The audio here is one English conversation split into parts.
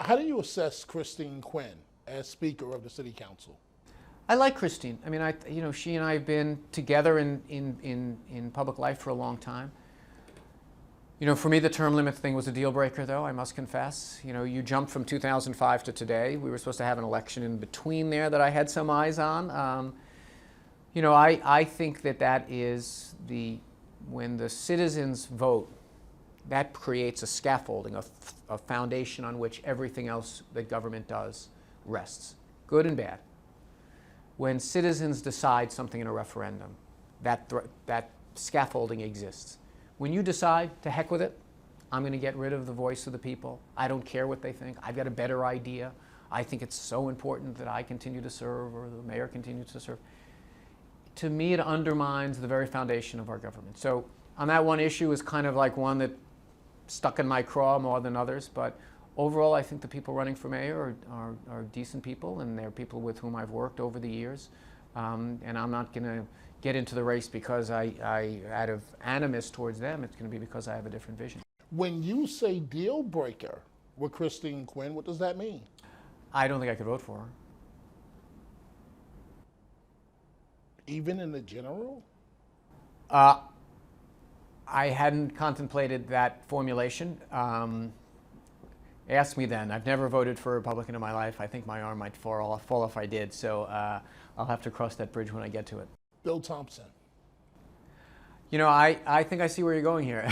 How do you assess Christine Quinn as Speaker of the City Council? I like Christine. I mean, she and I have been together in public life for a long time. For me, the term limit thing was a deal breaker, though, I must confess. You jumped from 2005 to today. We were supposed to have an election in between there that I had some eyes on. I think that is when the citizens vote, that creates a scaffolding, a foundation on which everything else that government does rests, good and bad. When citizens decide something in a referendum, that scaffolding exists. When you decide, to heck with it, I'm going to get rid of the voice of the people. I don't care what they think. I've got a better idea. I think it's so important that I continue to serve or the mayor continues to serve. To me, it undermines the very foundation of our government. So on that one issue is kind of like one that stuck in my craw more than others. But overall, I think the people running for mayor are decent people, and they're people with whom I've worked over the years. And I'm not going to get into the race because I out of animus towards them. It's going to be because I have a different vision. When you say deal breaker with Christine Quinn, what does that mean? I don't think I could vote for her. Even in the general? I hadn't contemplated that formulation. Ask me then. I've never voted for a Republican in my life. I think my arm might fall if I did. So I'll have to cross that bridge when I get to it. Bill Thompson. I think I see where you're going here.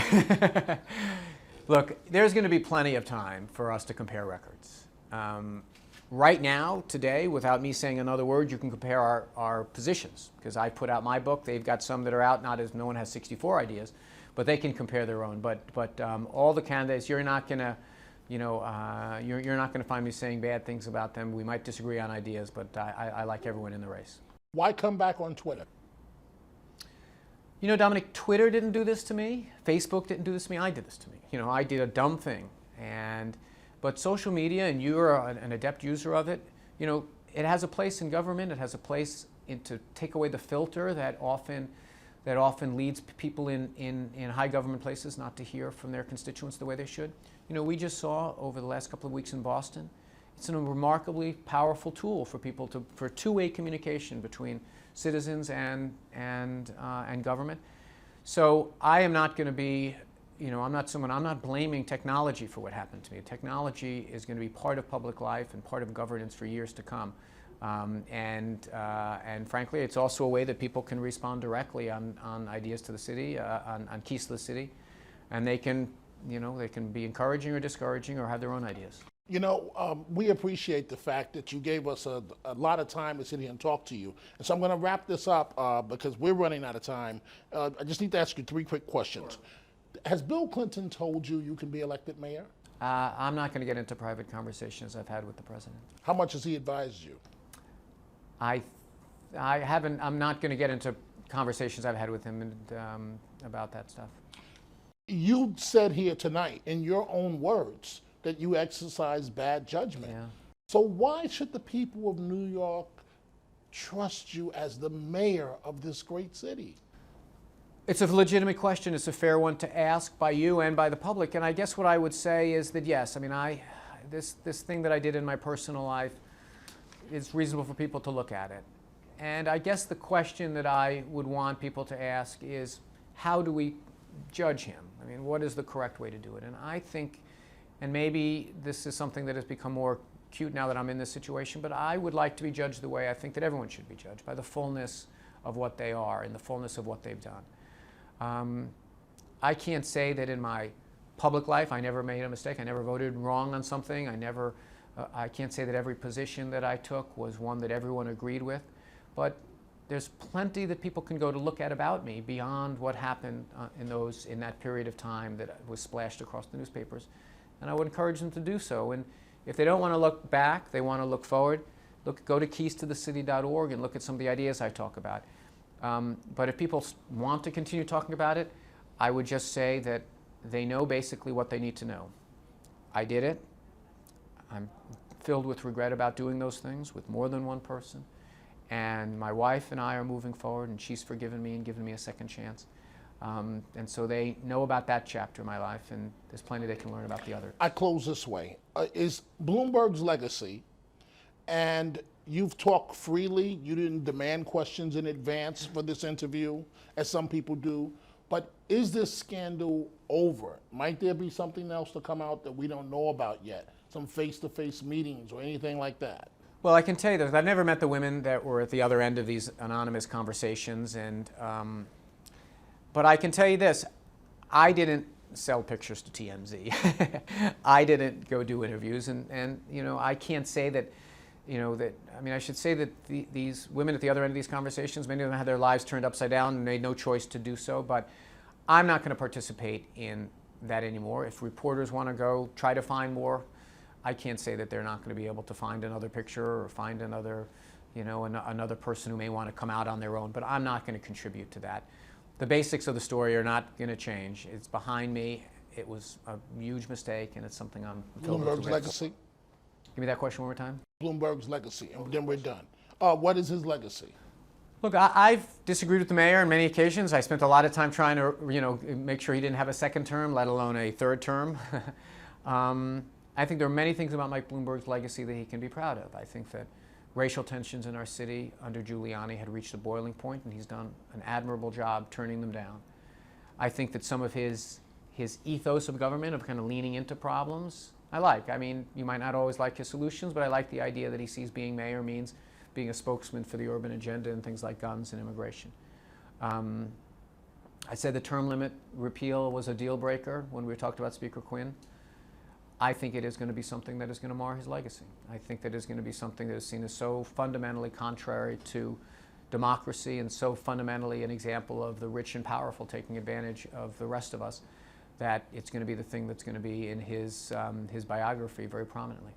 Look, there's going to be plenty of time for us to compare records. Right now, today, without me saying another word, you can compare our positions. Because I put out my book. They've got some that are out. No one has 64 ideas. But they can compare their own. But all the candidates, you're not going to you're not going to find me saying bad things about them. We might disagree on ideas, but I like everyone in the race. Why come back on Twitter? Dominic, Twitter didn't do this to me. Facebook didn't do this to me. I did this to me. I did a dumb thing. But social media, and you're an adept user of it, it has a place in government. It has a place to take away the filter that often leads people in high government places not to hear from their constituents the way they should. We just saw over the last couple of weeks in Boston, it's a remarkably powerful tool for people for two-way communication between citizens and government. So I am not going to be, I'm not blaming technology for what happened to me. Technology is going to be part of public life and part of governance for years to come. And frankly, it's also a way that people can respond directly on ideas to the city, on keys to the city, and they can be encouraging or discouraging or have their own ideas. We appreciate the fact that you gave us a lot of time to sit here and talk to you. And so I'm going to wrap this up because we're running out of time. I just need to ask you three quick questions. Sure. Has Bill Clinton told you you can be elected mayor? I'm not going to get into private conversations I've had with the president. How much has he advised you? I haven't. I'm not going to get into conversations I've had with him about that stuff. You said here tonight, in your own words, that you exercise bad judgment. Yeah. So why should the people of New York trust you as the mayor of this great city? It's a legitimate question. It's a fair one to ask by you and by the public. And I guess what I would say is that yes, this thing that I did in my personal life, it's reasonable for people to look at it. And I guess the question that I would want people to ask is, how do we judge him? What is the correct way to do it? And I think, and maybe this is something that has become more acute now that I'm in this situation, but I would like to be judged the way I think that everyone should be judged, by the fullness of what they are and the fullness of what they've done. I can't say that in my public life I never made a mistake. I never voted wrong on something. I can't say that every position that I took was one that everyone agreed with, but there's plenty that people can go to look at about me beyond what happened in that period of time that was splashed across the newspapers. And I would encourage them to do so. And if they don't want to look back, they want to look forward, go to keystothecity.org and look at some of the ideas I talk about. But if people want to continue talking about it, I would just say that they know basically what they need to know. I did it. I'm filled with regret about doing those things with more than one person. And my wife and I are moving forward, and she's forgiven me and given me a second chance. And so they know about that chapter of my life, and there's plenty they can learn about the other. I close this way. Is Bloomberg's legacy, and you've talked freely, you didn't demand questions in advance for this interview, as some people do, but is this scandal over? Might there be something else to come out that we don't know about yet? Some face-to-face meetings or anything like that? Well, I can tell you that I've never met the women that were at the other end of these anonymous conversations, and but I can tell you this: I didn't sell pictures to TMZ. I didn't go do interviews, and you know, I can't say that, you know, that, I mean, I should say that these women at the other end of these conversations, many of them had their lives turned upside down and made no choice to do so, but I'm not going to participate in that anymore. If reporters want to go try to find more, I can't say that they're not going to be able to find another picture or find another, you know, another person who may want to come out on their own, but I'm not going to contribute to that. The basics of the story are not going to change. It's behind me. It was a huge mistake, and it's something I'm filled with Bloomberg's regret. legacy? Give me that question one more time. Bloomberg's legacy, and then we're done. What is his legacy? Look, I've disagreed with the mayor on many occasions. I spent a lot of time trying to, you know, make sure he didn't have a second term, let alone a third term. I think there are many things about Mike Bloomberg's legacy that he can be proud of. I think that racial tensions in our city under Giuliani had reached a boiling point, and he's done an admirable job turning them down. I think that some of his ethos of government, of kind of leaning into problems, I like. I mean, you might not always like his solutions, but I like the idea that he sees being mayor means being a spokesman for the urban agenda and things like guns and immigration. I said the term limit repeal was a deal breaker when we talked about Speaker Quinn. I think it is going to be something that is going to mar his legacy. I think that is going to be something that is seen as so fundamentally contrary to democracy and so fundamentally an example of the rich and powerful taking advantage of the rest of us, that it's going to be the thing that's going to be in his biography very prominently.